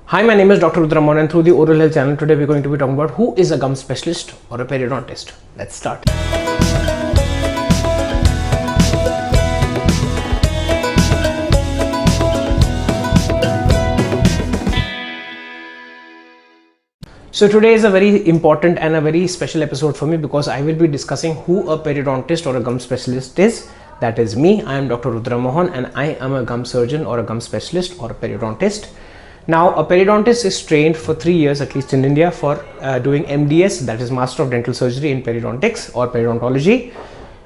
Hi, my name is Dr. Rudra Mohan, and through the Oral Health channel, today we're going to be talking about who is a gum specialist or a periodontist. Let's start. So today is a very important and a very special episode for me because I will be discussing who a periodontist or a gum specialist is. That is me. I am Dr. Rudra Mohan and I am a gum surgeon or a gum specialist or a periodontist. Now, a periodontist is trained for 3 years, at least in India, for doing MDS, that is Master of Dental Surgery in Periodontics or Periodontology,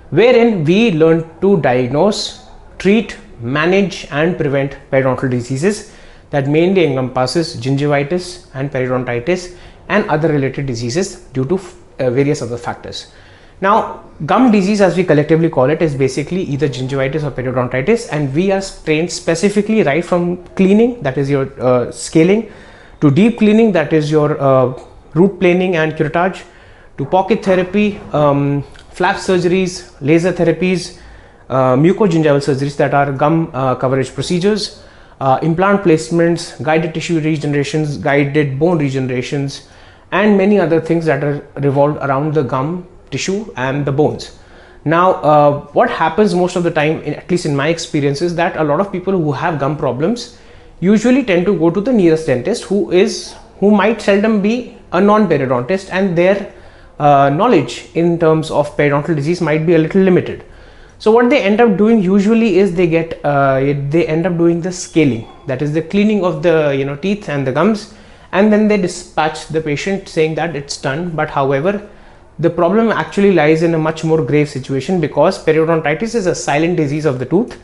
wherein we learn to diagnose, treat, manage and prevent periodontal diseases that mainly encompasses gingivitis and periodontitis and other related diseases due to various other factors. Now, gum disease, as we collectively call it, is basically either gingivitis or periodontitis, and we are trained specifically right from cleaning, that is your scaling, to deep cleaning, that is your root planing and curettage, to pocket therapy, flap surgeries, laser therapies, mucogingival surgeries that are gum coverage procedures, implant placements, guided tissue regenerations, guided bone regenerations, and many other things that are revolved around the gum tissue and the bones. Now, what happens most of the time, at least in my experience, is that a lot of people who have gum problems usually tend to go to the nearest dentist who might seldom be a non-periodontist, and their knowledge in terms of periodontal disease might be a little limited. So what they end up doing usually is they end up doing the scaling, that is the cleaning of the teeth and the gums, and then they dispatch the patient saying that it's done. But however, the problem actually lies in a much more grave situation, because periodontitis is a silent disease of the tooth,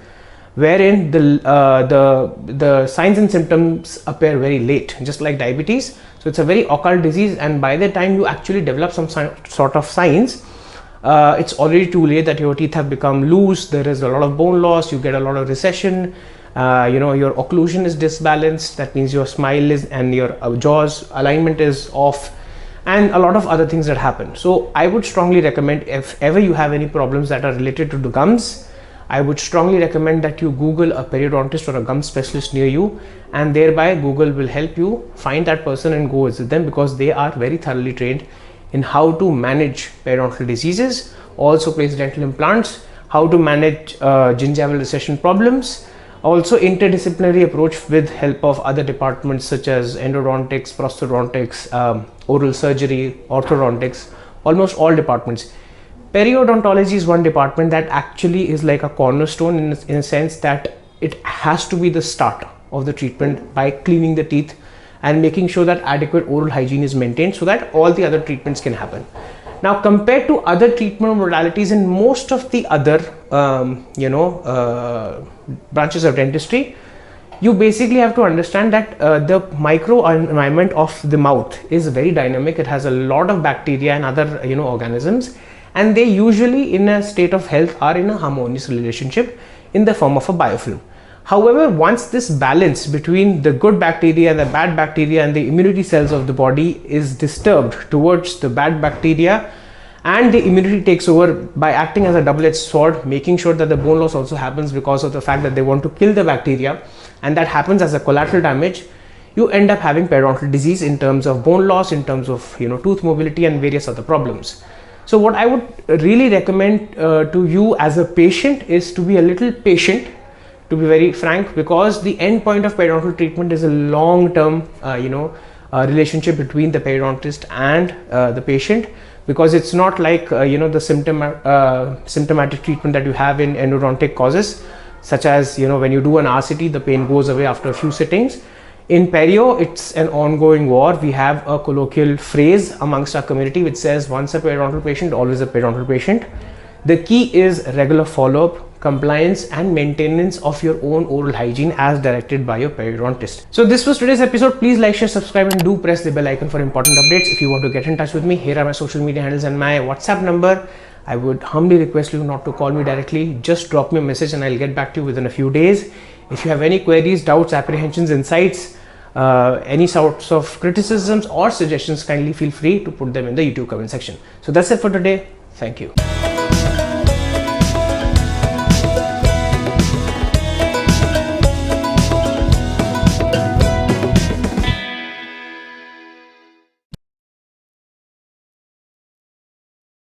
wherein the signs and symptoms appear very late, just like diabetes. So it's a very occult disease, and by the time you actually develop some sort of signs, it's already too late, that your teeth have become loose, there is a lot of bone loss, you get a lot of recession, your occlusion is disbalanced, that means your smile is and your jaws alignment is off, and a lot of other things that happen. So I would strongly recommend, if ever you have any problems that are related to the gums, I would strongly recommend that you Google a periodontist or a gum specialist near you, and thereby Google will help you find that person and go visit them, because they are very thoroughly trained in how to manage periodontal diseases, also place dental implants, how to manage gingival recession problems, also interdisciplinary approach with help of other departments such as endodontics, prosthodontics, oral surgery, orthodontics, almost all departments. Periodontology is one department that actually is like a cornerstone in a sense that it has to be the start of the treatment by cleaning the teeth and making sure that adequate oral hygiene is maintained so that all the other treatments can happen. Now, compared to other treatment modalities in most of the other branches of dentistry, you basically have to understand that the microenvironment of the mouth is very dynamic. It has a lot of bacteria and other organisms, and they usually in a state of health are in a harmonious relationship in the form of a biofilm. However, once this balance between the good bacteria and the bad bacteria and the immunity cells of the body is disturbed towards the bad bacteria, and the immunity takes over by acting as a double-edged sword, making sure that the bone loss also happens because of the fact that they want to kill the bacteria, and that happens as a collateral damage, you end up having periodontal disease in terms of bone loss, in terms of tooth mobility and various other problems. So what I would really recommend to you as a patient is to be a little patient, to be very frank, because the end point of periodontal treatment is a long-term relationship between the periodontist and the patient, because it's not like the symptomatic treatment that you have in endodontic causes, such as when you do an RCT, the pain goes away after a few sittings. In perio, it's an ongoing war. We have a colloquial phrase amongst our community which says, once a periodontal patient, always a periodontal patient. The key is regular follow-up, compliance and maintenance of your own oral hygiene as directed by your periodontist. So this was today's episode. Please like, share, subscribe and do press the bell icon for important updates. If you want to get in touch with me, here are my social media handles and my WhatsApp number. I would humbly request you not to call me directly. Just drop me a message and I'll get back to you within a few days. If you have any queries, doubts, apprehensions, insights, any sorts of criticisms or suggestions, kindly feel free to put them in the YouTube comment section. So that's it for today. Thank you.